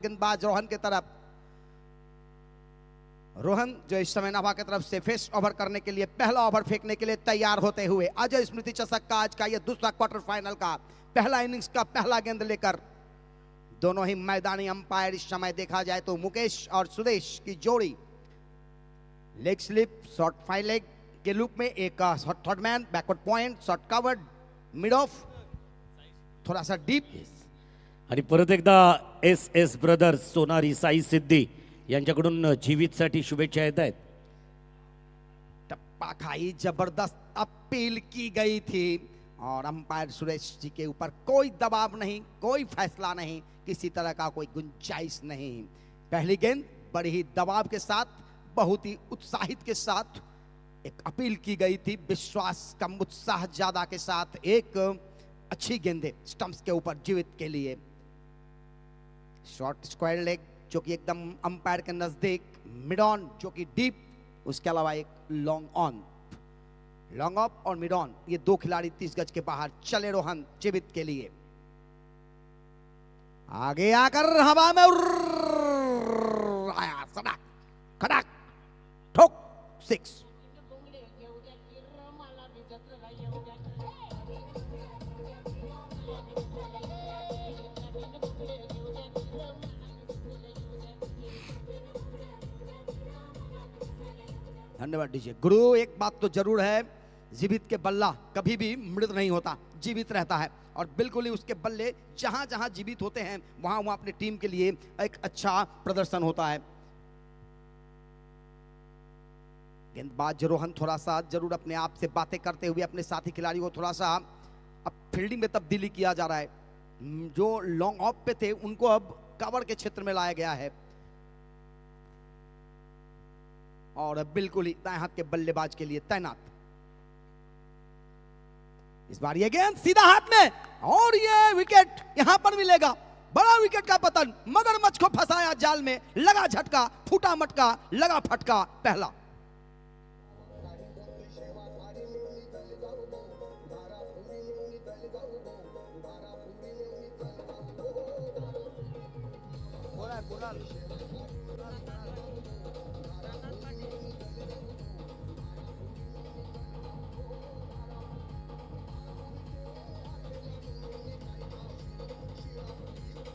गेंदबाज रोहन की तरफ। रोहन जो इस समय नाभा की तरफ से फेस ओवर करने के लिए पहला ओवर फेंकने के लिए तैयार होते हुए अजय स्मृति चषक का आज का यह दूसरा क्वार्टर फाइनल का पहला इनिंग्स का पहला गेंद लेकर दोनों ही मैदानी अंपायर इस समय देखा जाए तो मुकेश और सुदेश की जोड़ी leg slip short five leg के लूप में एक third man backward point short cover mid off थोड़ा सा डीप आणि परत एकदा S S brothers Sonari Sai Siddhi यांच्याकडून जीवितसाठी शुभेच्छा येत आहेत। टप्पा खाई जबरदस्त अपील की गई थी और अंपायर सुरेश जी के ऊपर कोई दबाव नहीं, कोई फैसला नहीं, किसी तरह का कोई गुंजाइश नहीं। पहली गेंद बड़ी ही दबाव के साथ बहुत ही उत्साहित के साथ एक अपील की गई थी, विश्वास कम उत्साह ज्यादा के साथ एक अच्छी गेंदे स्टंप्स के ऊपर जीवित के लिए। शॉर्ट स्क्वायर लेग जो कि एकदम अंपायर के नजदीक, मिड ऑन जो कि डीप, उसके अलावा एक लॉन्ग ऑन, लॉन्ग ऑफ और मिड ऑन, ये दो खिलाड़ी 30 गज के बाहर चले। रोहन जीवित के लिए आगे आकर हवा में आया, सड़क खड़क ठोक 6। धन्यवाद डीजे गुरु। एक बात तो जरूर है, जीवित के बल्ला कभी भी मृत नहीं होता, जीवित रहता है और बिल्कुल ही उसके बल्ले जहां जहां जीवित होते हैं वहां वहां अपनी टीम के लिए एक अच्छा प्रदर्शन होता है। गेंदबाज रोहन थोड़ा सा जरूर अपने आप से बातें करते हुए अपने साथी खिलाड़ी को थोड़ा सा अब फील्डिंग में तब्दीली किया जा रहा है। जो लॉन्ग ऑफ पे थे उनको अब कवर के क्षेत्र में लाया गया है और बिल्कुल ही दाएं हाथ के बल्लेबाज के लिए तैनात। इस बार ये गेंद सीधा हाथ में और ये विकेट यहां पर मिलेगा। बड़ा विकेट का पतन, मगरमच्छ को फंसाया जाल में, लगा झटका, फूटा मटका, लगा फटका, पहला।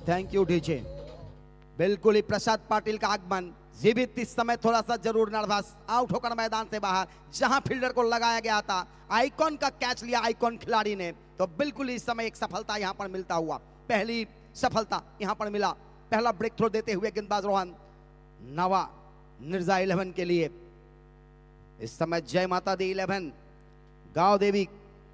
Thank you DJ. बिल्कुल ही प्रसाद पाटिल का आगमन। जीवित इस समय थोड़ा सा जरूर नर्वस, आउट होकर मैदान से बाहर, जहां फील्डर को लगाया गया था, आइकॉन का कैच लिया आइकॉन खिलाड़ी ने, तो बिल्कुल इस समय एक सफलता यहां पर मिलता हुआ, पहली सफलता यहां पर मिला। पहला ब्रेक थ्रो देते हुए गेंदबाज रोहन नवा निर्जा 11 के लिए। इस समय जय माता दी 11, गांव देवी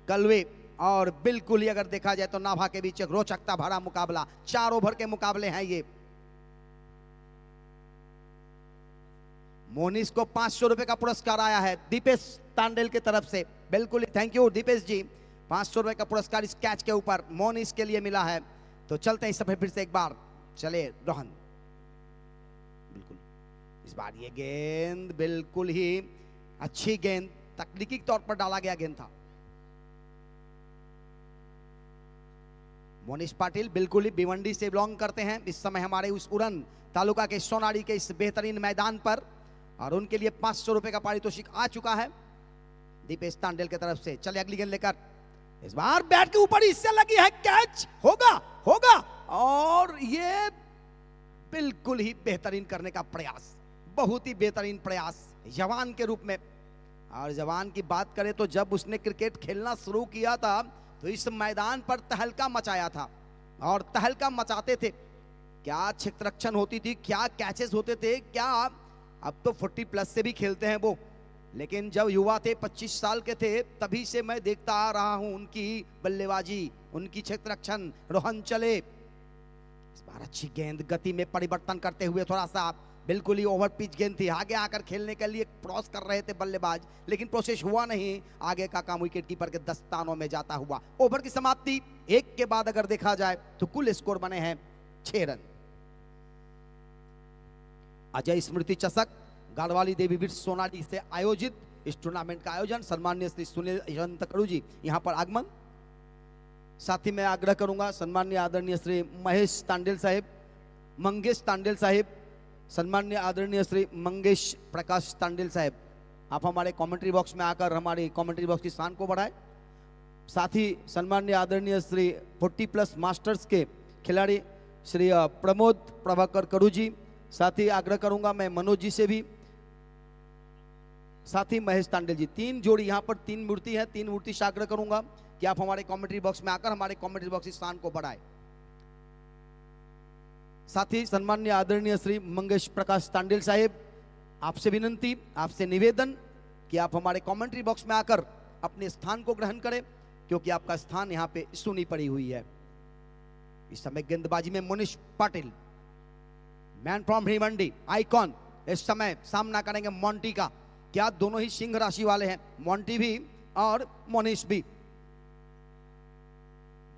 कलवे और बिल्कुल ही अगर देखा जाए तो नाभा के बीच एक रोचकता भरा मुकाबला, 4 ओवर के मुकाबले हैं ये। मोनिस को 500 रुपए का पुरस्कार आया है दीपेश तांडेल की तरफ से। बिल्कुल थैंक यू दीपेश जी। 500 रुपए का पुरस्कार इस कैच के ऊपर मोनिस के लिए मिला है। तो चलते हैं इस समय फिर से एक बार, चले रोहन। बिल्कुल इस बार ये गेंद बिल्कुल ही अच्छी गेंद, तकनीकी तौर पर डाला गया गेंद था। मोनिश पाटिल बिल्कुल ही भिवंडी से बिलोंग करते हैं, इस समय हमारे उस उड़न तालुका के सोनारी के इस बेहतरीन मैदान पर, और उनके लिए 500 रुपए का पारितोषिक आ चुका है दीपेश तांडेल की तरफ से। चले अगली गेंद लेकर, इस बार बैट के ऊपर इससे लगी है, कैच होगा होगा और ये बिल्कुल ही बेहतरीन करने का प्रयास, बहुत ही बेहतरीन प्रयास जवान के रूप में। और जवान की बात करें तो जब उसने क्रिकेट खेलना शुरू किया था तो इस मैदान पर तहलका मचाया था और तहलका मचाते थे। क्या क्षेत्ररक्षण होती थी, क्या कैचेस होते थे, क्या अब तो 40+ से भी खेलते हैं वो, लेकिन जब युवा थे 25 साल के थे तभी से मैं देखता आ रहा हूं उनकी बल्लेबाजी, उनकी क्षेत्ररक्षण। रोहन चले, इस बार अच्छी गेंद, गति में परिवर्तन करते हुए थोड़ा सा, बिल्कुल ही ओवर पिच गेंद थी, आगे आकर खेलने के लिए क्रॉस कर रहे थे बल्लेबाज, लेकिन प्रोसेस हुआ नहीं। आगे का काम विकेट कीपर के दस्तानों में जाता हुआ। ओवर की समाप्ति, एक के बाद अगर देखा जाए तो कुल स्कोर बने हैं 6 रन। अजय स्मृति चषक गाड़वाली देवी बिट्स सोनारी से आयोजित इस टूर्नामेंट का आयोजन सम्माननीय श्री सुनील यशवंत कड़ू जी यहां पर आगमन। साथ ही मैं आग्रह करूंगा सम्माननीय आदरणीय श्री महेश तांडेल साहेब मंगेश तांडेल साहिब, सम्मान्य आदरणीय श्री मंगेश प्रकाश तांडेल साहब, आप हमारे कमेंट्री बॉक्स में आकर हमारे कमेंट्री बॉक्स की शान को बढ़ाएं। साथ ही सम्मान्य आदरणीय श्री 40+ मास्टर्स के खिलाड़ी श्री प्रमोद प्रभाकर करू जी, साथ ही आग्रह करूंगा मैं मनोज जी से भी, साथ ही महेश तांडेल जी, 3 जोड़ी यहाँ पर 3 मूर्ति है, 3 मूर्ति से आग्रह करूंगा कि आप हमारे कमेंट्री बॉक्स में आकर हमारे कमेंट्री बॉक्स की शान को बढ़ाएं। साथ ही सम्मान्य आदरणीय श्री मंगेश प्रकाश तांडेल साहेब, आपसे विनंती, आपसे निवेदन कि आप हमारे कमेंट्री बॉक्स में आकर अपने स्थान को ग्रहण करें, क्योंकि आपका स्थान यहाँ पे सुनी पड़ी हुई है। इस समय गेंदबाजी में Monish Patil, man from Bhiwandi, icon, इस समय सामना करेंगे मोंटी का। क्या दोनों ही सिंह राशि वाले हैं, मोंटी भी और मोनिश भी।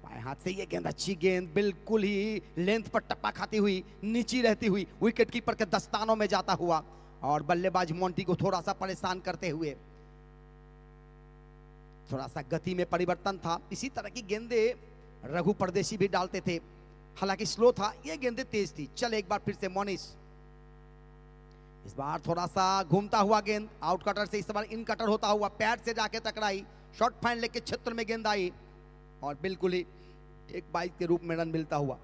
बाएं हाथ से ये गेंद, अच्छी गेंद, बिल्कुल ही लेंथ पर टप्पा खाती हुई, नीची रहती हुई, विकेट कीपर के दस्तानों में जाता हुआ और बल्लेबाज मोंटी को थोड़ा सा परेशान करते हुए। थोड़ा सा गति में परिवर्तन था, इसी तरह की गेंदे रघु परदेशी भी डालते थे, हालांकि स्लो था, ये गेंदे तेज थी। चल एक बार फिर से मोनिश, इस बार थोड़ा सा घूमता हुआ गेंद, आउट कटर से इस बार इन कटर होता हुआ पैर से जाके टकराई, शॉर्ट फाइन लेग के क्षेत्र में गेंद आई और बिल्कुल ही एक बाइक के रूप में रन मिलता हुआ।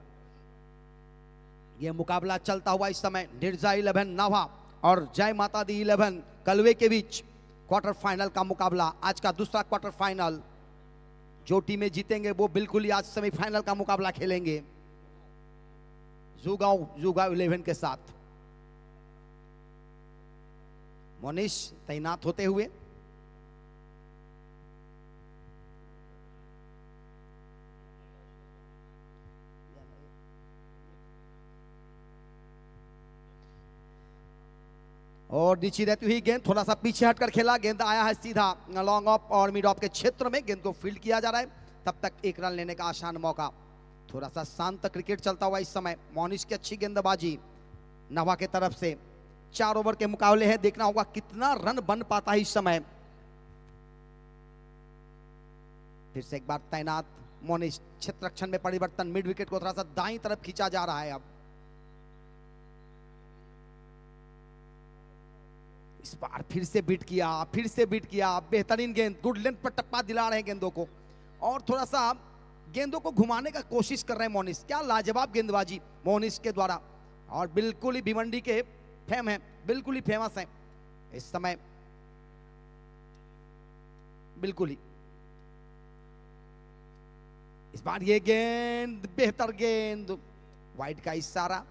यह मुकाबला चलता हुआ इस समय निर्जा 11 नाभा और जय माता दी 11 कलवे के बीच क्वार्टर फाइनल का मुकाबला। आज का दूसरा क्वार्टर फाइनल, जो टीमें जीतेंगे वो बिल्कुल ही आज सेमीफाइनल का मुकाबला खेलेंगे जुगांव 11 के साथ। मोनिश तैनात होते हुए, और नीचे रहती हुई गेंद, थोड़ा सा पीछे हटकर खेला, गेंद आया है सीधा लॉन्ग ऑफ और मिड ऑफ के क्षेत्र में, गेंद को फील्ड किया जा रहा है, तब तक एक रन लेने का आसान मौका। थोड़ा सा शांत क्रिकेट चलता हुआ इस समय, मोनिश की अच्छी गेंदबाजी नवा के तरफ से। 4 ओवर के मुकाबले है, देखना होगा कितना रन बन पाता है इस समय। फिर से एक बार तैनात मोनिश, क्षेत्र रक्षण में परिवर्तन, मिड विकेट को थोड़ा सा दाईं तरफ खींचा जा रहा है। अब इस बार फिर से बीट किया, बेहतरीन गेंद, गुड लेंथ पर टप्पा दिला रहे हैं गेंदों को और थोड़ा सा गेंदों को घुमाने का कोशिश कर रहे हैं मोनिश। क्या लाजवाब गेंदबाजी मोनिश के द्वारा, और बिल्कुल ही भिवंडी के फेम है, बिल्कुल ही फेमस है इस समय, बिल्कुल ही। इस बार ये गेंद, बेहतर गेंद, वाइड का इशारा।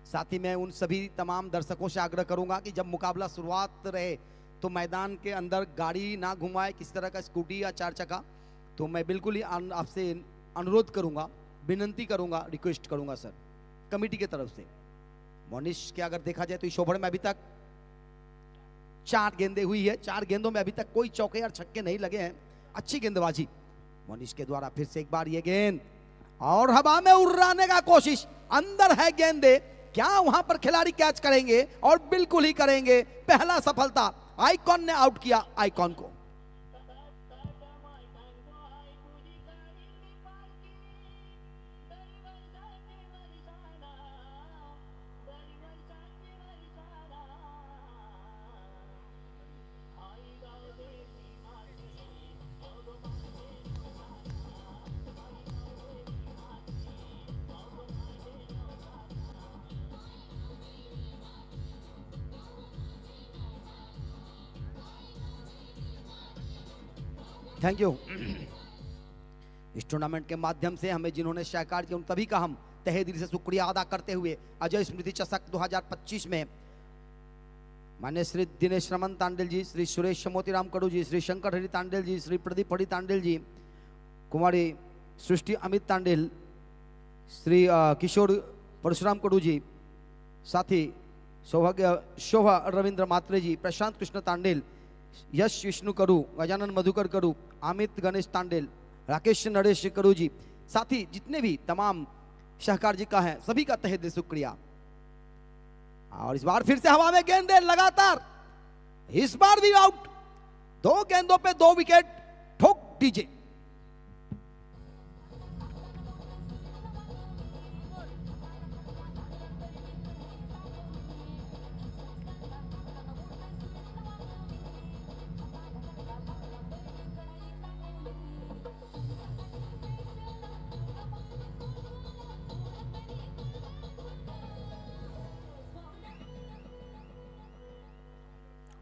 साथ ही मैं उन सभी तमाम दर्शकों से आग्रह करूंगा कि जब मुकाबला शुरुआत रहे तो मैदान के अंदर गाड़ी ना घुमाए, किसी तरह का स्कूटी या 4 चक्का। तो मैं बिल्कुल ही आपसे अनुरोध करूंगा, विनंती करूंगा, रिक्वेस्ट करूंगा सर कमेटी की तरफ से। मोनिश के अगर देखा जाए तो इस ओवर में अभी तक 4 गेंदें हुई है, 4 गेंदों में अभी तक कोई चौके और छक्के नहीं लगे हैं। अच्छी गेंदबाजी मोनिश के द्वारा। फिर से एक बार ये गेंद और हवा में उड़ाने का कोशिश, अंदर है गेंदे, क्या वहां पर खिलाड़ी कैच करेंगे? और बिल्कुल ही करेंगे। पहला सफलता, आइकॉन ने आउट किया आइकॉन को। Thank you. इस टूर्नामेंट के माध्यम से हमें जिन्होंने सहकार किया उन सभी का हम तहे दिल से शुक्रिया अदा करते हुए अजय स्मृति चषक 2025 में माननीय श्री दिनेश रमन तांडेल जी, श्री सुरेश मोतीराम कड़ू जी, श्री शंकर हरि तांडेल जी, श्री प्रदीप हरि तांडेल जी, कुमारी सृष्टि अमित तांडेल, श्री किशोर परशुराम कड़ू जी, साथी शोभा रविंद्र मात्रे जी, प्रशांत कृष्ण तांडेल, यश विष्णु करू, गजानन मधुकर करू, अमित गणेश तांडेल, राकेश नरेश करू जी, साथी जितने भी तमाम सहकार जी का है सभी का तहे दिल शुक्रिया। और इस बार फिर से हवा में गेंदे लगातार, इस बार भी आउट। 2 गेंदों पे 2 विकेट, ठोक DJ.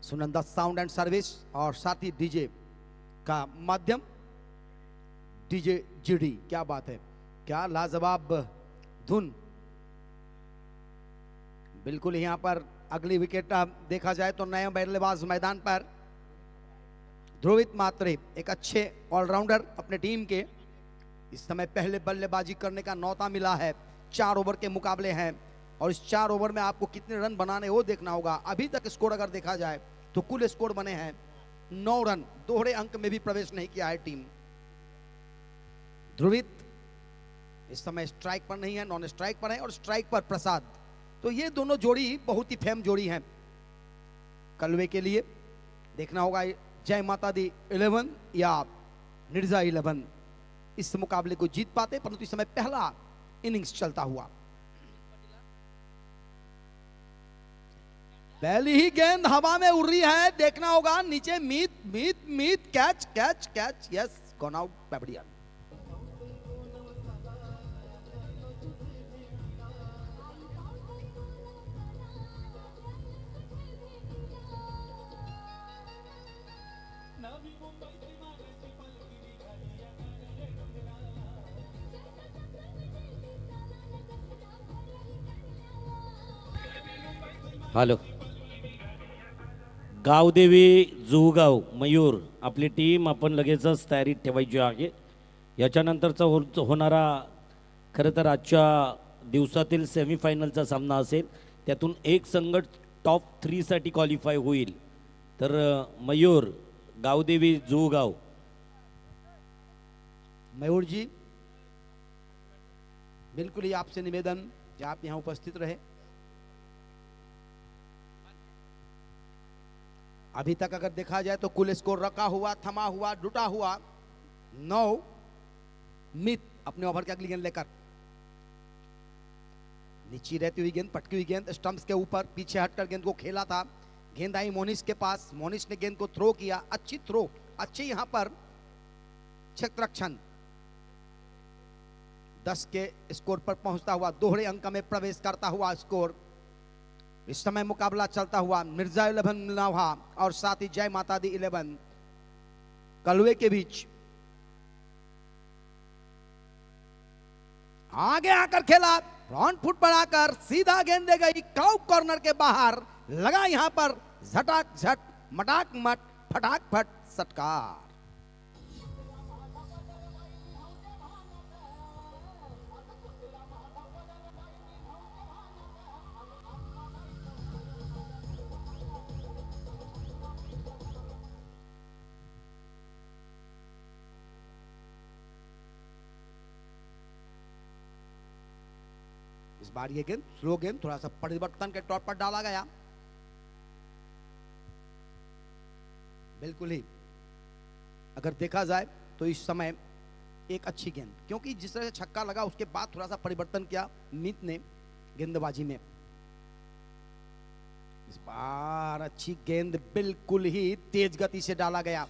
Sunanda sound and service और साथ ही डीजे का माध्यम, डीजे जीडी। क्या बात है, क्या लाजवाब धुन। बिल्कुल यहां पर अगली विकेट देखा जाए तो नए बल्लेबाज मैदान पर ध्रुवित मात्रे, एक अच्छे ऑलराउंडर अपने टीम के। इस समय पहले बल्लेबाजी करने का न्योता मिला है। 4 ओवर के मुकाबले हैं और इस 4 ओवर में आपको कितने रन बनाने वो देखना होगा। अभी तक स्कोर अगर देखा जाए तो कुल स्कोर बने हैं 9 रन। दोहरे अंक में भी प्रवेश नहीं किया है टीम। ध्रुवित इस समय स्ट्राइक पर नहीं है, नॉन स्ट्राइक पर है और स्ट्राइक पर प्रसाद। तो ये दोनों जोड़ी बहुत ही फेम जोड़ी है। कलवे के लिए देखना होगा जय माता दी 11 या निर्जा 11 इस मुकाबले को जीत पाते, परंतु इस समय पहला इनिंग्स चलता हुआ। पहली ही गेंद हवा में उड़ रही है, देखना होगा नीचे। मीत मीत मीत, catch catch catch, yes, gone out पैबडियन। हॅलो, गावदेवी जुहगाव मयूर आपली टीम आपण लगेचच तयारीत ठेवायची आहे। याच्यानंतरचा होणारा खरं तर आजच्या दिवसातील सेमीफायनलचा सामना असेल, त्यातून एक संघ टॉप 3 साठी क्वालिफाय होईल। तर मयूर गावदेवी जुहगाव। मयूर जी, बिल्कुल ही आपसे निवेदन कि आप यहां उपस्थित रहे। अभी तक अगर देखा जाए तो कुल स्कोर रखा हुआ, थमा हुआ, डूटा हुआ 9। मित अपने ओवर की अगली गेंद लेकर, नीचे रहती हुई गेंद, पटकी हुई गेंद स्टंप्स के ऊपर, पीछे हटकर गेंद को खेला था। गेंद आई मोनिश के पास, मोनिश ने गेंद को थ्रो किया, अच्छी थ्रो, अच्छी यहां पर क्षेत्ररक्षण। 10 के स्कोर पर पहुंचता हुआ, दोहरे अंक में प्रवेश करता हुआ स्कोर। इस समय मुकाबला चलता हुआ मिर्जा 11 नौहा और साथ ही जय माता दी 11 कलवे के बीच। आगे आकर खेला, फ्रंट फुट बढ़ाकर सीधा गेंद दे गई काउ कॉर्नर के बाहर। लगा यहां पर झटाक झट, मटाक मट, फटाक फट सटकार। इस बार ये गेंद स्लो गेंद, थोड़ा सा परिवर्तन के तौर पर डाला गया। बिल्कुल ही अगर देखा जाए तो इस समय एक अच्छी गेंद, क्योंकि जिस तरह से छक्का लगा उसके बाद थोड़ा सा परिवर्तन किया मीत ने गेंदबाजी में। इस बार अच्छी गेंद, बिल्कुल ही तेज गति से डाला गया।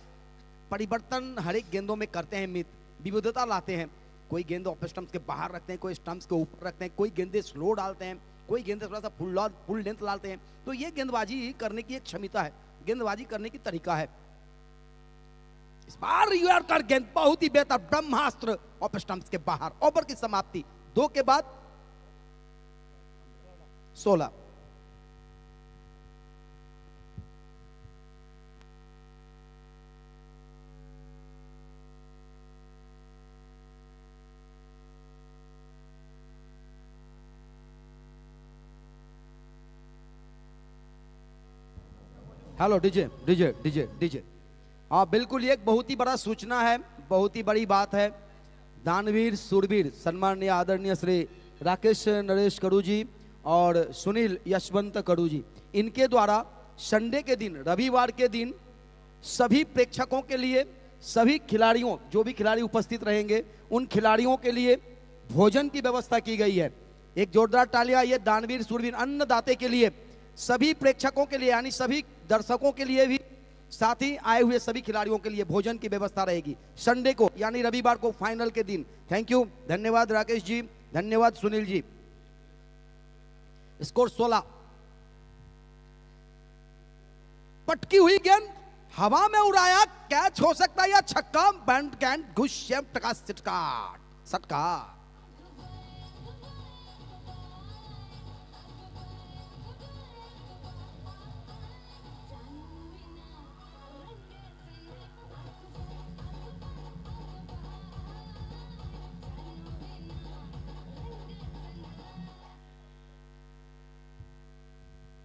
परिवर्तन हर एक गेंदों में करते हैं मीत, विविधता लाते हैं। कोई गेंद ऑफ स्टंप्स के बाहर रखते हैं, कोई स्टंप्स के ऊपर रखते हैं, कोई गेंदे स्लो डालते हैं, कोई गेंदे थोड़ा सा फुल लेंथ डालते हैं। तो ये गेंदबाजी करने की एक क्षमता है, गेंदबाजी करने की तरीका है। इस बार यॉर्कर गेंद बहुत ही बेहतर, ब्रह्मास्त्र ऑफ स्टंप्स के बाहर। ओवर की समाप्ति 2 के बाद 16। Hello DJ DJ DJ DJ. हाँ बिल्कुल, ये एक बहुत ही बड़ा सूचना है, बहुत ही बड़ी बात है। दानवीर सूरवीर सम्माननीय आदरणीय श्री राकेश नरेश कड़ू जी और सुनील यशवंत कड़ू जी, इनके द्वारा संडे के दिन, रविवार के दिन सभी प्रेक्षकों के लिए, सभी खिलाड़ियों, जो भी खिलाड़ी उपस्थित रहेंगे उन खिलाड़ियों के लिए भोजन की व्यवस्था की गई है। एक जोरदार तालियां ये दानवीर सूरवीर अन्नदाते के लिए, सभी प्रेक्षकों के लिए यानी सभी दर्शकों के लिए भी, साथ ही आए हुए सभी खिलाड़ियों के लिए भोजन की व्यवस्था रहेगी संडे को यानी रविवार को फाइनल के दिन। थैंक यू, धन्यवाद राकेश जी, धन्यवाद सुनील जी। स्कोर 16। पटकी हुई गेंद हवा में उड़ाया, कैच हो सकता है या छक्का, बैंड कैंड घुस टका सटका।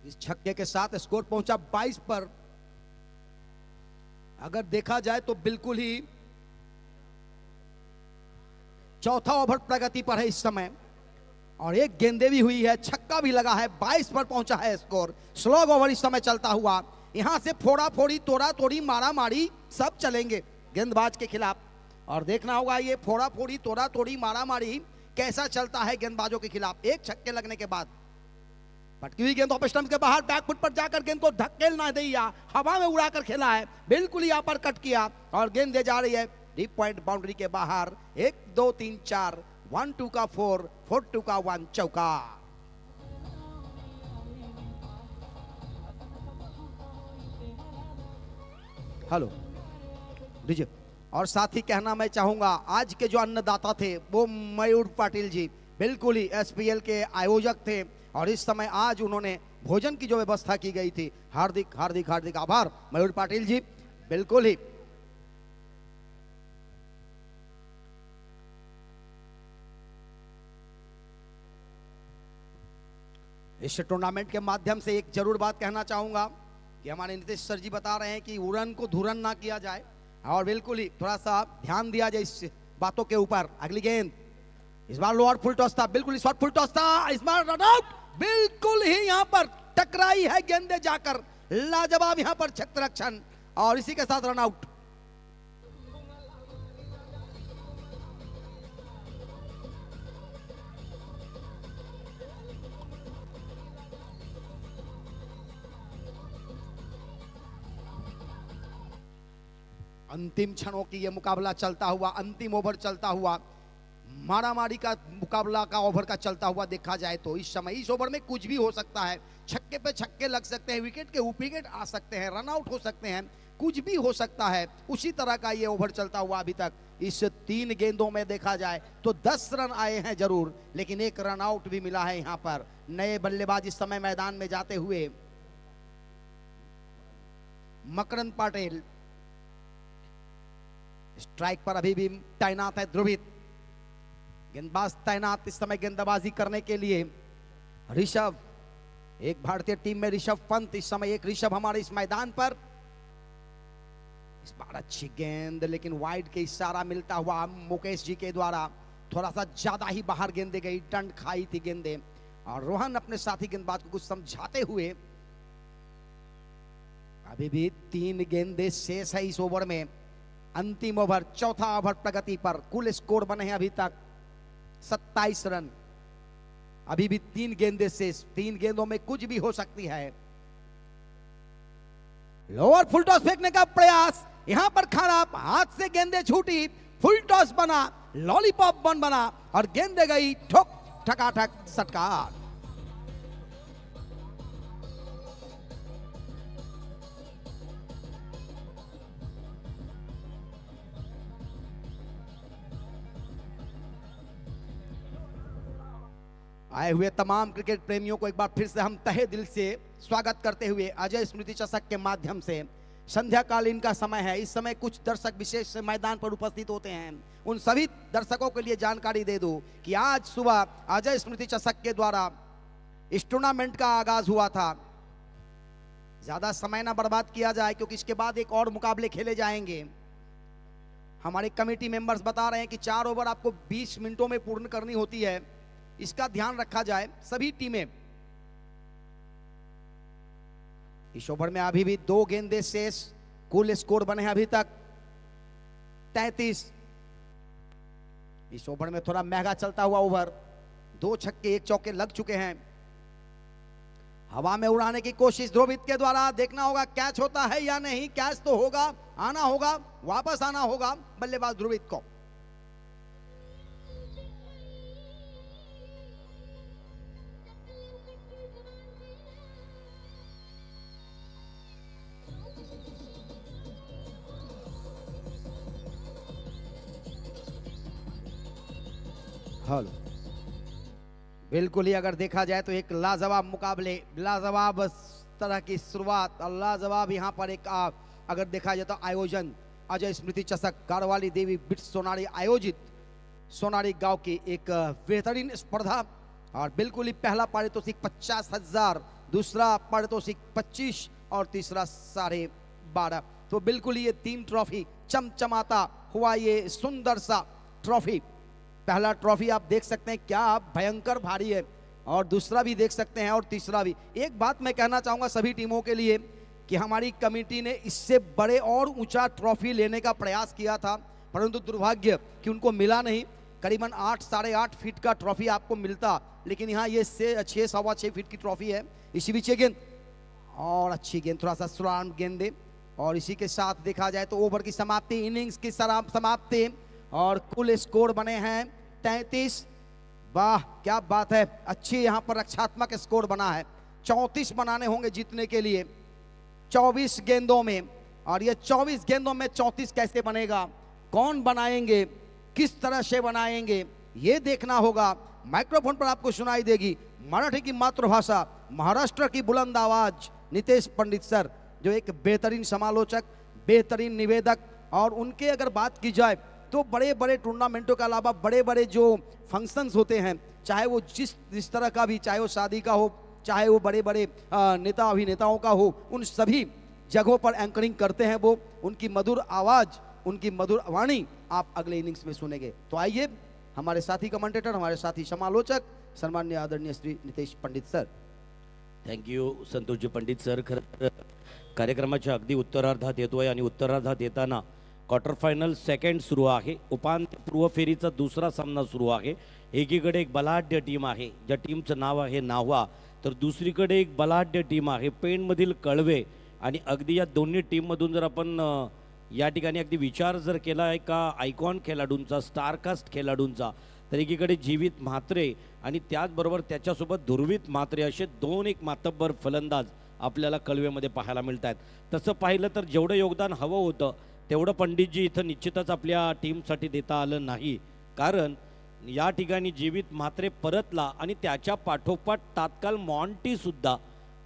इस छक्के के साथ स्कोर पहुंचा 22 पर। अगर देखा जाए तो बिल्कुल ही चौथा ओवर प्रगति पर है इस समय और एक गेंदे भी हुई है, छक्का भी लगा है, 22 पर पहुंचा है स्कोर। स्लॉग ओवर इस समय चलता हुआ, यहां से फोड़ा फोड़ी, तोड़ा तोड़ी, मारा मारी सब चलेंगे गेंदबाज के खिलाफ और देखना होगा ये फोड़ा फोड़ी, तोड़ा तोड़ी, मारा मारी कैसा चलता है गेंदबाजों के खिलाफ। एक छक्के लगने के बाद पटकी हुई गेंद ऑफ स्टंप के बाहर, बैकफुट पर जाकर गेंद को धकेल ना दिया, हवा में उड़ाकर खेला है, बिल्कुल ही पर कट किया और गेंद दे जा रही है डीप पॉइंट बाउंड्री के बाहर। 1 2 3 4, 1 2 का 4, 4 2 का 1 चौका। Hello DJ. और साथ ही कहना मैं चाहूंगा आज के जो अन्नदाता थे वो मयूर पाटिल जी बिल्कुल ही एसपीएल के आयोजक थे और इस समय आज उन्होंने भोजन की जो व्यवस्था की गई थी, हार्दिक हार्दिक हार्दिक आभार मयूर पाटिल जी। बिल्कुल ही इस टूर्नामेंट के माध्यम से एक जरूर बात कहना चाहूंगा कि हमारे नीतीश सर जी बता रहे हैं कि उड़न को धुरन ना किया जाए और बिल्कुल ही थोड़ा सा ध्यान दिया जाए इस बातों के ऊपर। अगली गेंद इस बार लोअर फुल टॉस था, बिल्कुल शॉर्ट फुल टॉस था, इस बार रन आउट, बिल्कुल ही यहां पर टकराई है गेंदे जाकर, लाजवाब यहां पर छत्ररक्षण और इसी के साथ रन आउट। अंतिम क्षणों की यह मुकाबला चलता हुआ, अंतिम ओवर चलता हुआ, मारामारी का मुकाबला का ओवर का चलता हुआ देखा जाए तो इस समय इस ओवर में कुछ भी हो सकता है। छक्के पे छक्के लग सकते हैं, विकेट के विकेट आ सकते हैं, रन आउट हो सकते हैं, कुछ भी हो सकता है। उसी तरह का ये ओवर चलता हुआ अभी तक इस 3 गेंदों में देखा जाए तो 10 रन आए हैं जरूर, लेकिन 1 रन आउट भी मिला है। यहाँ पर नए बल्लेबाज इस समय मैदान में जाते हुए मकरंद पाटिल, स्ट्राइक पर अभी भी तैनात है ध्रुवित, गेंदबाज तैनात इस समय गेंदबाजी करने के लिए। ऋषभ, एक भारतीय टीम में ऋषभ पंत इस समय, एक ऋषभ हमारे इस मैदान पर। इस बार अच्छी गेंद लेकिन वाइड के इशारा मिलता हुआ मुकेश जी के द्वारा थोड़ा सा ज्यादा ही बाहर गेंदे गई, टंड खाई थी गेंदे और रोहन अपने साथी गेंदबाज को कुछ समझाते हुए। अभी भी 3 गेंदे शेष है इस ओवर में, अंतिम ओवर, चौथा ओवर प्रगति पर। कुल स्कोर बने हैं अभी तक 27 रन, अभी भी 3 गेंदे शेष, 3 गेंदों में कुछ भी हो सकती है। लोअर फुल टॉस फेंकने का प्रयास, यहां पर खराब, हाथ से गेंदे छूटी, फुल टॉस बना, लॉलीपॉप बन बना और गेंदे गई ठोक ठकाठक सटकार। आए हुए तमाम क्रिकेट प्रेमियों को एक बार फिर से हम तहे दिल से स्वागत करते हुए अजय स्मृति चषक के माध्यम से, संध्याकालीन का समय है, इस समय कुछ दर्शक विशेष मैदान पर उपस्थित होते हैं। उन सभी दर्शकों के लिए जानकारी दे दूं कि आज सुबह अजय स्मृति चषक के द्वारा इस टूर्नामेंट का आगाज हुआ था। ज्यादा समय ना बर्बाद किया जाए क्योंकि इसके बाद एक और मुकाबले खेले जाएंगे। हमारे कमेटी मेंबर्स बता रहे हैं कि 4 ओवर आपको 20 मिनटों में पूर्ण करनी होती है, इसका ध्यान रखा जाए। सभी टीमें इस ओवर में अभी भी 2 गेंदे शेष, कुल स्कोर बने हैं अभी तक 33। इस ओवर में थोड़ा महंगा चलता हुआ ओवर, 2 छक्के 1 चौके लग चुके हैं। हवा में उड़ाने की कोशिश ध्रुवित के द्वारा, देखना होगा कैच होता है या नहीं। कैच तो होगा, आना होगा, वापस आना होगा बल्लेबाज ध्रुवित को। हेलो, बिल्कुल ही अगर देखा जाए तो एक लाजवाब मुकाबले, लाजवाब तरह की शुरुआत और लाजवाब यहाँ पर एक अगर देखा जाए तो आयोजन अजय स्मृति चषक गारवाली देवी बिट्स सोनारी आयोजित सोनारी गांव की एक बेहतरीन स्पर्धा। और बिल्कुल ही पहला पारितोषिक 50,000, दूसरा पारितोषिक 25 और तीसरा 12.5। तो बिल्कुल ही ये 3 ट्रॉफी चमचमाता हुआ ये सुंदर सा ट्रॉफी। पहला ट्रॉफी आप देख सकते हैं क्या भयंकर भारी है, और दूसरा भी देख सकते हैं और तीसरा भी। एक बात मैं कहना चाहूंगा सभी टीमों के लिए कि हमारी कमेटी ने इससे बड़े और ऊंचा ट्रॉफी लेने का प्रयास किया था, परंतु दुर्भाग्य कि उनको मिला नहीं। करीबन 8 साढ़े 8 फीट का ट्रॉफी आपको मिलता, लेकिन यहाँ ये 6 सवा 6 फीट की ट्रॉफी है। इसी बीच गेंद और अच्छी गेंद, थोड़ा सा सुरान गेंद दे, और इसी के साथ देखा जाए तो ओवर की समाप्ति, इनिंग्स की समाप्ति, और कुल स्कोर बने हैं 33। वाह क्या बात है, अच्छी यहाँ पर रक्षात्मक स्कोर बना है। 34 बनाने होंगे जीतने के लिए 24 गेंदों में, और ये 24 गेंदों में 34 कैसे बनेगा, कौन बनाएंगे, किस तरह से बनाएंगे, ये देखना होगा। माइक्रोफोन पर आपको सुनाई देगी मराठी की मातृभाषा, महाराष्ट्र की बुलंद आवाज नितेश पंडित सर, जो एक बेहतरीन समालोचक, बेहतरीन निवेदक। और उनके अगर बात की जाए तो बड़े बड़े टूर्नामेंटों के अलावा बड़े बड़े जो फंक्शंस होते हैं, चाहे वो जिस तरह का भी, चाहे वो शादी का हो, चाहे वो बड़े बड़े नेता अभिनेताओं का हो, उन सभी जगहों पर एंकरिंग करते हैं वो। उनकी मधुर आवाज, उनकी मधुर वाणी आप अगले इनिंग्स में सुनेंगे। तो आइए हमारे साथी कमेंटेटर, हमारे साथी समालोचक सम्मान्य आदरणीय श्री नितेश पंडित सर। थँक्यू संतोषजी पंडित सर। खरं तर कार्यक्रमाच्या अगदी उत्तरार्धात येतोय, आणि उत्तरार्धात येताना क्वार्टर फायनल सेकंड सुरू आहे, उपांत्यपूर्व फेरीचा दुसरा सामना सुरू आहे। एकीकडे एक बलाढ्य टीम आहे ज्या टीमचं नाव आहे नाव्हा, तर दुसरीकडे एक बलाढ्य टीम आहे पेणमधील कळवे। आणि अगदी या दोन्ही टीममधून जर आपण या ठिकाणी अगदी विचार जर केला एका आयकॉन खेळाडूंचा, स्टारकास्ट खेळाडूंचा, तर एकीकडे जीवित म्हात्रे आणि त्याचबरोबर त्याच्यासोबत ध्रुवित म्हात्रे, असे 2 एक मातब्बर फलंदाज आपल्याला कळवेमध्ये पाहायला मिळत आहेत। तसं पाहिलं तर जेवढं योगदान हवं होतं तेवढं पंडितजी इथं निश्चितच आपल्या टीमसाठी देता आलं नाही, कारण या ठिकाणी जीवित म्हात्रे परतला आणि त्याच्या पाठोपाठ तात्काळ मॉन्टी सुद्धा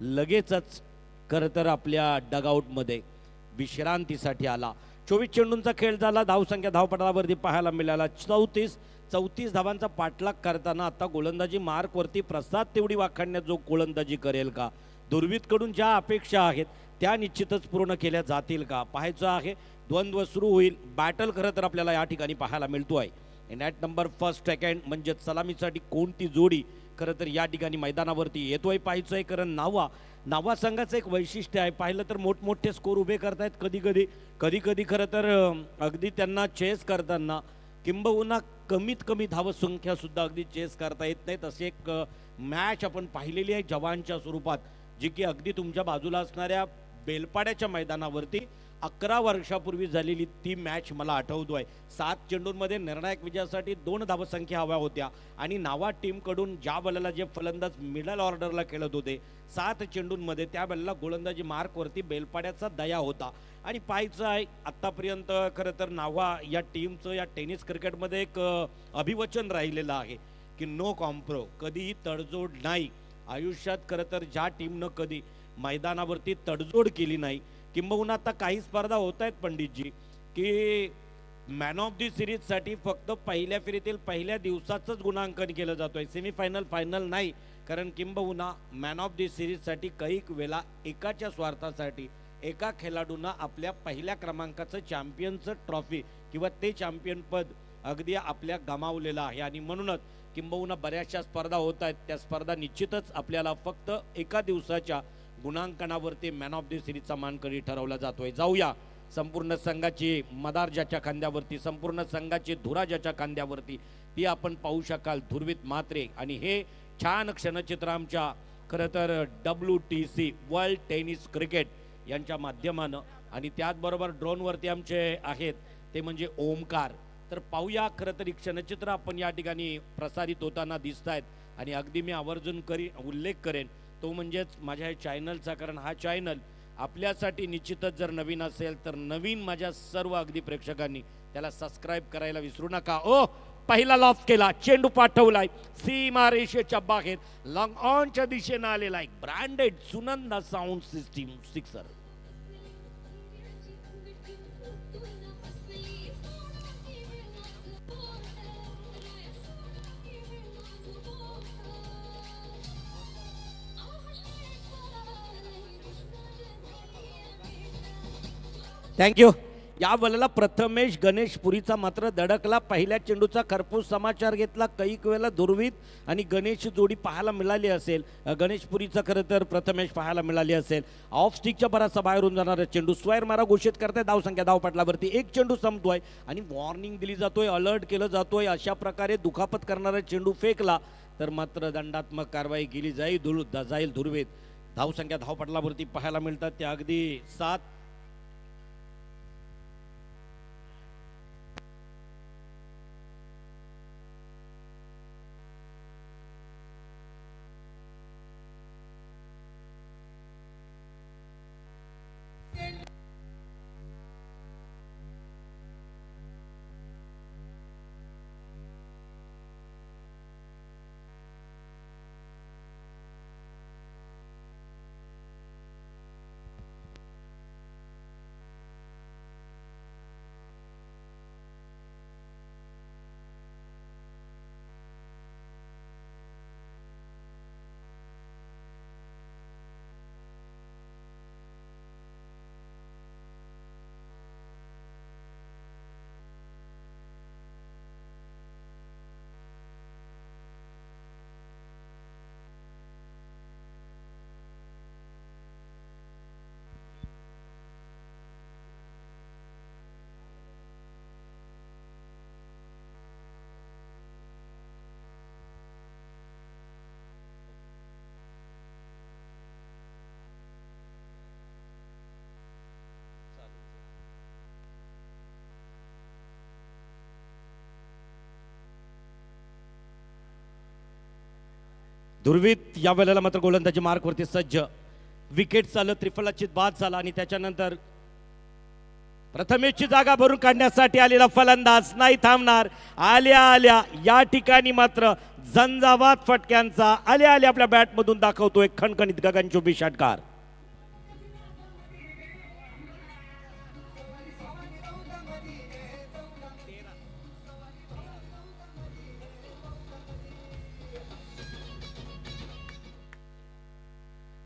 लगेचच खरं तर आपल्या डगआउटमध्ये विश्रांतीसाठी आला। 24 चेंडूंचा खेळ झाला, धावसंख्या धावपटलावरती पाहायला मिळाला 34 धावांचा पाठलाग करताना आता गोलंदाजी मार्कवरती प्रसाद तेवढी वाखाणण्यात जो गोलंदाजी करेल का, दुर्वितकडून ज्या अपेक्षा आहेत त्या निश्चितच पूर्ण केल्या जातील का पाहायचं आहे। द्वंद्व सुरू होईल, बॅटल खरं तर आपल्याला या ठिकाणी पाहायला मिळतो आहे। नॅट नंबर फर्स्ट सेकंड म्हणजे सलामीसाठी कोणती जोडी खरं तर या ठिकाणी मैदानावरती येतोय पाहायचं आहे। कारण नावा संघाचं एक वैशिष्ट्य आहे, पाहिलं तर मोठमोठे स्कोर उभे करतायत कधी कधी खरं तर अगदी त्यांना चेस करताना किंबहुना कमीत कमी धावसंख्या सुद्धा अगदी चेस करता येत नाहीत। अशी एक मॅच आपण पाहिलेली आहे जवानच्या स्वरूपात, जी की अगदी तुमच्या बाजूला असणाऱ्या बेलपाड्याच्या मैदानावरती 11 वर्षापूर्वी झालेली ती मॅच मला आठवतोय। 7 चेंडूंमध्ये निर्णायक विजयासाठी 2 धावसंख्या हव्या होत्या, आणि नावा टीमकडून ज्या बॉलला जे फलंदाज मिडल ऑर्डरला खेळत होते 7 चेंडूंमध्ये त्या बॉलला गोलंदाजी मार्कवरती बेलपाड्याचा दया होता। आणि पाहायचं आहे आत्तापर्यंत खरं तर नावा या टीमचं या टेनिस क्रिकेटमध्ये एक अभिवचन राहिलेलं आहे की नो कॉम्प्रो, कधीही तडजोड नाही। आयुष्यात खरं तर ज्या टीमनं कधी मैदानावरती तडजोड केली नाही, किंबहुना आता काही स्पर्धा होत आहेत पंडितजी की मॅन ऑफ दी सिरीजसाठी फक्त पहिल्या फेरीतील पहिल्या दिवसाचंच गुणांकन केलं जातोय, सेमीफायनल फायनल नाही। कारण किंबहुना मॅन ऑफ दी सिरीजसाठी काही वेळा एकाच्या स्वार्थासाठी एका खेळाडूंना आपल्या पहिल्या क्रमांकाचं चॅम्पियनचं ट्रॉफी किंवा ते चॅम्पियन पद अगदी आपल्या गमावलेलं आहे। आणि म्हणूनच किंबहुना बऱ्याचशा स्पर्धा होत आहेत, त्या स्पर्धा निश्चितच आपल्याला फक्त एका दिवसाच्या गुणांकनावरती मॅन ऑफ द सिरीजचा मानकरी ठरवला जातोय। जाऊया संपूर्ण संघाची मदार ज्याच्या खांद्यावरती, संपूर्ण संघाची धुरा ज्याच्या खांद्यावरती, ती आपण पाहू शकाल धुरवीत म्हात्रे. आणि हे छान क्षणचित्र आमच्या खरं तर WTC वर्ल्ड टेनिस क्रिकेट यांच्या माध्यमानं आणि त्याचबरोबर ड्रोनवरती आमचे आहेत ते म्हणजे ओमकार. तर पाहूया खरं तर क्षणचित्र आपण या ठिकाणी प्रसारित होताना दिसत आहेत. आणि अगदी मी आवर्जून उल्लेख करेन तो म्हणजेच माझ्या या चॅनलचा, कारण हा चॅनल आपल्यासाठी निश्चितच जर नवीन असेल तर नवीन माझ्या सर्व अगदी प्रेक्षकांनी त्याला सबस्क्राईब करायला विसरू नका. ओ पहिला लॉफ केला, चेंडू पाठवलाय सीमा रेषेच्या बाहेर, लॉंग ऑनच्या दिशेनं आलेला एक branded Sunanda sound system sixer. Thank you. या बॉलला प्रथमेश गणेशपुरीचा मात्र धडकला. पहिल्या चेंडूचा खरपूस समाचार घेतला. कैक वेळेला दुर्वित आणि गणेश जोडी पाहायला मिळाली असेल. गणेशपुरीचा खरं तर प्रथमेश पाहायला मिळाली असेल. ऑफ स्टिकच्या बराचसा बाहेरून जाणारा चेंडू स्क्वेअर मारा घोषित करताय. धावसंख्या धावपटलावरती एक चेंडू संपतोय आणि वॉर्निंग दिली जातोय, अलर्ट केलं जातोय. अशा प्रकारे दुखापत करणारा चेंडू फेकला तर मात्र दंडात्मक कारवाई केली जाईल दुर्वेद. धावसंख्या धावपटलावरती पाहायला मिळतात त्या अगदी 7. दुर्वित या वेळेला मात्र गोलंदाजी मार्कवरती सज्ज. विकेट झालं, त्रिफलाचित बाद झाला आणि त्याच्यानंतर प्रथमेशची जागा भरून काढण्यासाठी आलेला फलंदाज नाही थांबणार. आल्या आल्या या ठिकाणी मात्र झंझावात फटक्यांचा आल्या आल्या आपल्या बॅटमधून दाखवतोय खणखणीत गगनचुंबी षटकार.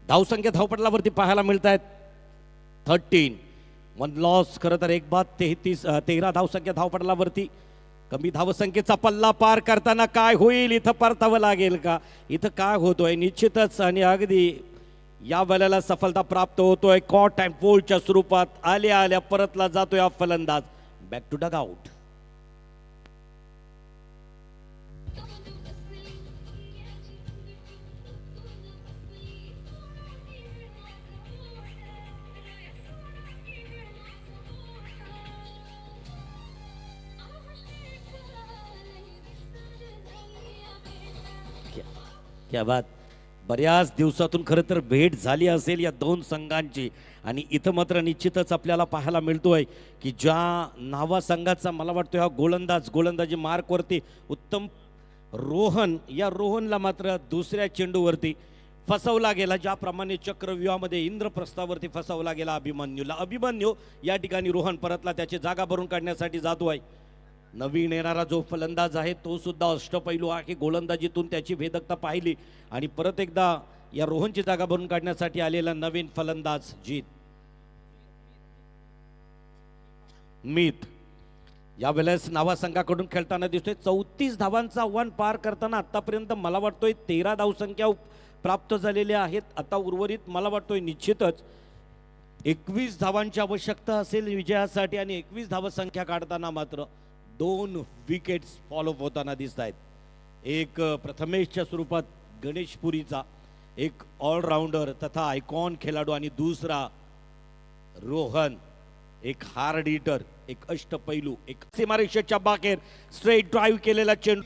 धावसंख्या धावपटलावरती पाहायला मिळत आहेत 13. 1 लॉस. खरं तर एक बाद 13 धावसंख्या धावपटलावरती. कमी धावसंख्येचा पल्ला पार करताना काय होईल, इथं परतावं लागेल का, इथं काय होतोय निश्चितच. आणि अगदी या वेळेला सफलता प्राप्त होतोय. कॉट अँड फोल्डच्या स्वरूपात आल्या आल्या परतला जातोय हा फलंदाज. Back to dugout. क्या बात. बऱ्याच दिवसातून खरं तर भेट झाली असेल या दोन संघांची आणि इथं मात्र निश्चितच आपल्याला पाहायला मिळतोय की ज्या नावा संघाचा मला वाटतं हा गोलंदाजी मार्कवरती उत्तम रोहन, या रोहनला मात्र दुसऱ्या चेंडूवरती फसवला गेला. ज्याप्रमाणे चक्रव्यूहामध्ये इंद्रप्रस्थावरती फसवला गेला अभिमन्यू या ठिकाणी रोहन परतला, त्याची जागा भरून काढण्यासाठी जातोय. नवीन येणारा जो फलंदाज आहे तो सुद्धा अष्टपैलू आहे. गोलंदाजीतून त्याची भेदकता पाहिली आणि परत एकदा या रोहनची जागा भरून काढण्यासाठी आलेला नवीन फलंदाज मीत या वेळेस नावा संघाकडून खेळताना दिसतोय. 34 धावांचा आव्हान पार करताना आतापर्यंत मला वाटतोय 13 धावसंख्या प्राप्त झालेल्या आहेत. आता उर्वरित मला वाटतोय निश्चितच 21 धावांची आवश्यकता असेल विजयासाठी आणि 21 धावसंख्या काढताना मात्र 2 विकेट्स फॉलोअप होताना दिसत आहेत. एक प्रथमेशच्या स्वरूपात गणेशपुरीचा, एक ऑलराऊंडर तथा आयकॉन खेळाडू, आणि दुसरा रोहन, एक हार्ड हिटर, एक अष्टपैलू, एक सीमारेषेच्या बाहेर स्ट्रेट ड्राईव्ह केलेला चेंडू.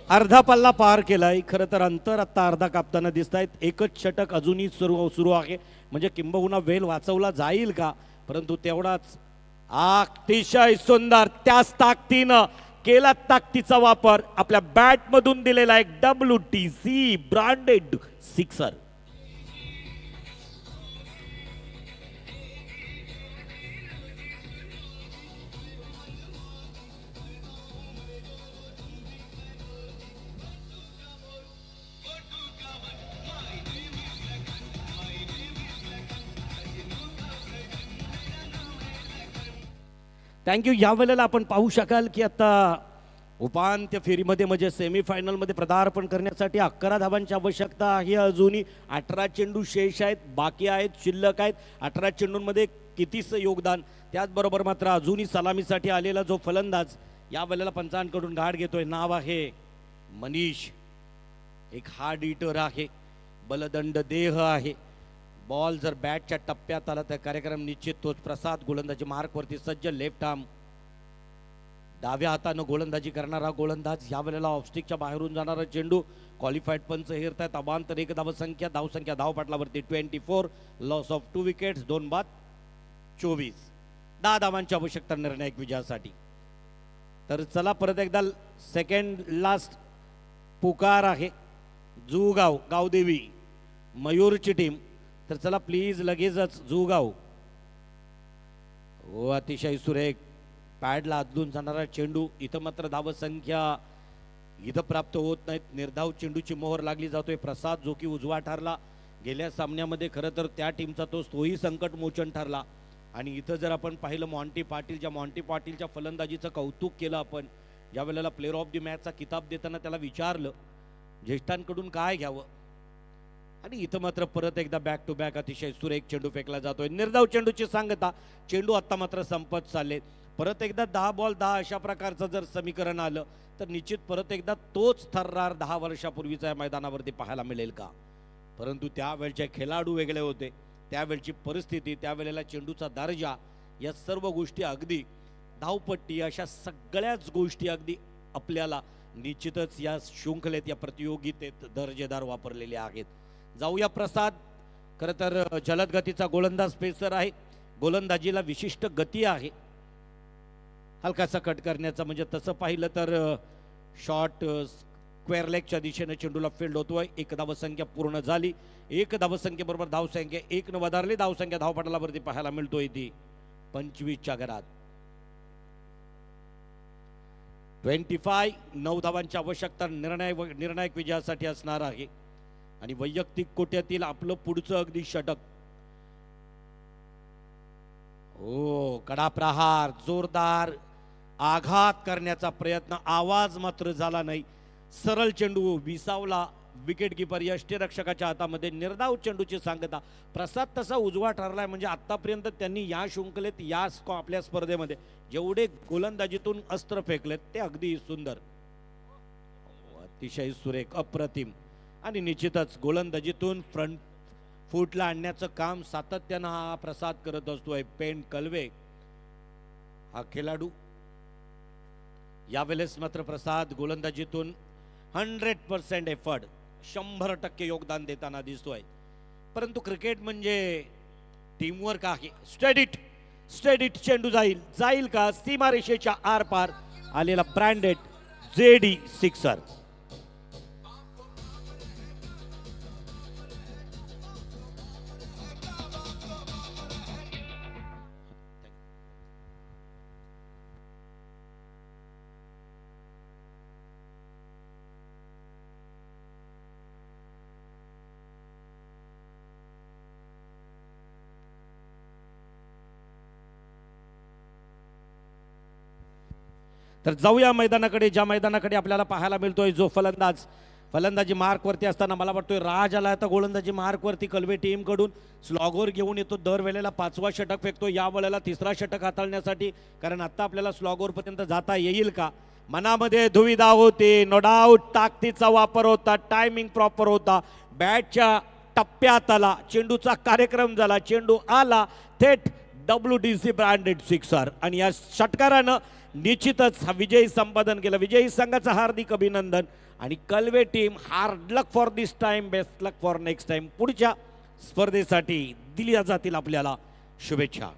अर्धा पल्ला पार केलाय. खरं तर अंतर आता अर्धा कापताना दिसत आहेत. एकच षटक अजूनही सुरू आहे, म्हणजे किंबहुना वेळ वाचवला जाईल का, परंतु तेवढाच अतिशय सुंदर त्याच ताकदीनं केला ताकदीचा वापर. आपल्या बॅट मधून दिलेला एक WTC ब्रँडेड सिक्सर. थँक्यू. या वेळेला आपण पाहू शकाल की आता उपांत्य फेरीमध्ये म्हणजे सेमीफायनलमध्ये पदार्पण करण्यासाठी 11 धावांची आवश्यकता आहे. अजूनही 18 चेंडू शेष आहेत, बाकी आहेत, शिल्लक आहेत. 18 चेंडूंमध्ये कितीचं योगदान. त्याचबरोबर मात्र अजूनही सलामीसाठी आलेला जो फलंदाज या वेळेला पंचांकडून घाट घेतोय, नाव आहे मनीष. एक हार्ड हिटर आहे, बलदंड देह आहे. बॉल जर बॅटच्या टप्प्यात आला तर कार्यक्रम निश्चित तोच. प्रसाद गोलंदाजी मार्कवरती सज्ज, लेफ्ट आर्म, डाव्या हातानं गोलंदाजी करणारा गोलंदाज. या वेळेला ऑफस्टिकच्या बाहेरून जाणारा चेंडू. क्वालिफाईड पंच हेरतायत. अबांतर 1 धावसंख्या, धावपटलावरती 24, लॉस ऑफ 2 विकेट्स, 2 बाद 24. 10 धावांची आवश्यकता निर्णायक विजयासाठी. तर चला परत एकदा सेकंड लास्ट पुकार आहे. जुगाव गावदेवी मयूरची टीम. तर चला प्लीज लगेचच जुगाव. हो, अतिशय सुरेख पॅडला आदलून जाणारा चेंडू. इथं मात्र धावसंख्या इथं प्राप्त होत नाहीत. निर्धाव चेंडूची मोहर लागली जातोय. प्रसाद जो की उजवा ठरला गेल्या सामन्यामध्ये, खरं तर त्या टीमचा तोही संकट मोचन ठरला. आणि इथं जर आपण पाहिलं मॉन्टी पाटीलच्या फलंदाजीचं कौतुक केलं आपण. ज्या वेळेला प्लेअर ऑफ द मॅचचा किताब देताना त्याला विचारलं ज्येष्ठांकडून काय घ्यावं, आणि इथं मात्र परत एकदा बॅक टू बॅक अतिशय सुरेख चेंडू फेकला जातोय. निर्धाव चेंडूची सांगता. चेंडू आता मात्र संपत चालले. परत एकदा 10 बॉल 10 अशा प्रकारचं जर समीकरण आलं तर निश्चित परत एकदा तोच थर्रार 10 वर्षापूर्वीचा या मैदानावरती पाहायला मिळेल का. परंतु त्यावेळचे खेळाडू वेगळे होते, त्यावेळची परिस्थिती, त्यावेळेला चेंडूचा दर्जा, या सर्व गोष्टी, अगदी धावपट्टी, अशा सगळ्याच गोष्टी अगदी आपल्याला निश्चितच या शृंखलेत, या प्रतियोगितेत दर्जेदार वापरलेल्या आहेत. जाऊया प्रसाद. खरं तर जलद गतीचा गोलंदाज पेसर आहे. गोलंदाजीला विशिष्ट गती आहे. हलकासा कट करण्याचा, म्हणजे तसं पाहिलं तर शॉर्ट स्क्वेअर लेगच्या दिशेने चेंडूला फील्ड होतोय. 1 धावसंख्या पूर्ण झाली. 1 धावसंख्येबरोबर धावसंख्या 1 न वधारली. धावसंख्या धावपटलावरती पाहायला मिळतोय ती 25च्या घरात. 25. 9 धावांची आवश्यकता निर्णायक विजयासाठी असणार आहे. आणि वैयक्तिक कोट्यातील आपलं पुढचं अगदी षटक. हो, कडा प्रहार, जोरदार आघात करण्याचा प्रयत्न, आवाज मात्र झाला नाही. सरळ चेंडू विसावला. विकेट किपर यष्टीरक्षकाच्या हातामध्ये. निर्धाव चेंडूची सांगता. प्रसाद तसा उजवा ठरलाय, म्हणजे आतापर्यंत त्यांनी या शृंखलेत, या आपल्या स्पर्धेमध्ये जेवढे गोलंदाजीतून अस्त्र फेकलेत ते अगदी सुंदर, अतिशय सुरेख, अप्रतिम. आणि निश्चितच गोलंदाजीतून फ्रंट फूटला आणण्याचं काम सातत्यानं हा प्रसाद करत असतोय. पेन कलवे हा खेळाडू. यावेळेस मात्र प्रसाद गोलंदाजीतून 100% एफर्ट, 100% योगदान देताना दिसतोय. परंतु क्रिकेट म्हणजे टीमवर्क आहे. स्टेडिट चेंडू जाईल का. सीमारेषेच्या आरपार आलेला ब्रँडेड JD सिक्सर. तर जाऊया मैदानाकडे, ज्या मैदानाकडे आपल्याला पाहायला मिळतोय जो फलंदाजी मार्कवरती असताना मला वाटतोय राज आला आता गोलंदाजी मार्कवरती कलवे टीमकडून स्लॉगवर घेऊन येतो. दरवेळेला 5वा षटक फेकतो, या वेळेला 3रा षटक हाताळण्यासाठी, कारण आता आपल्याला स्लॉगवरपर्यंत जाता येईल का मनामध्ये दुविधा होती. नो डाऊट ताकदीचा वापर होता, टायमिंग प्रॉपर होता, बॅटच्या टप्प्यात आला, चेंडूचा कार्यक्रम झाला, चेंडू आला थेट WDC ब्रँडेड सिक्सर आणि या षटकारानं निश्चितच हा विजयी संपादन केलं. विजयी संघाचं हार्दिक अभिनंदन आणि Kalwe team hard luck for this time, best luck for next time. पुढच्या स्पर्धेसाठी दिल्या जातील आपल्याला शुभेच्छा.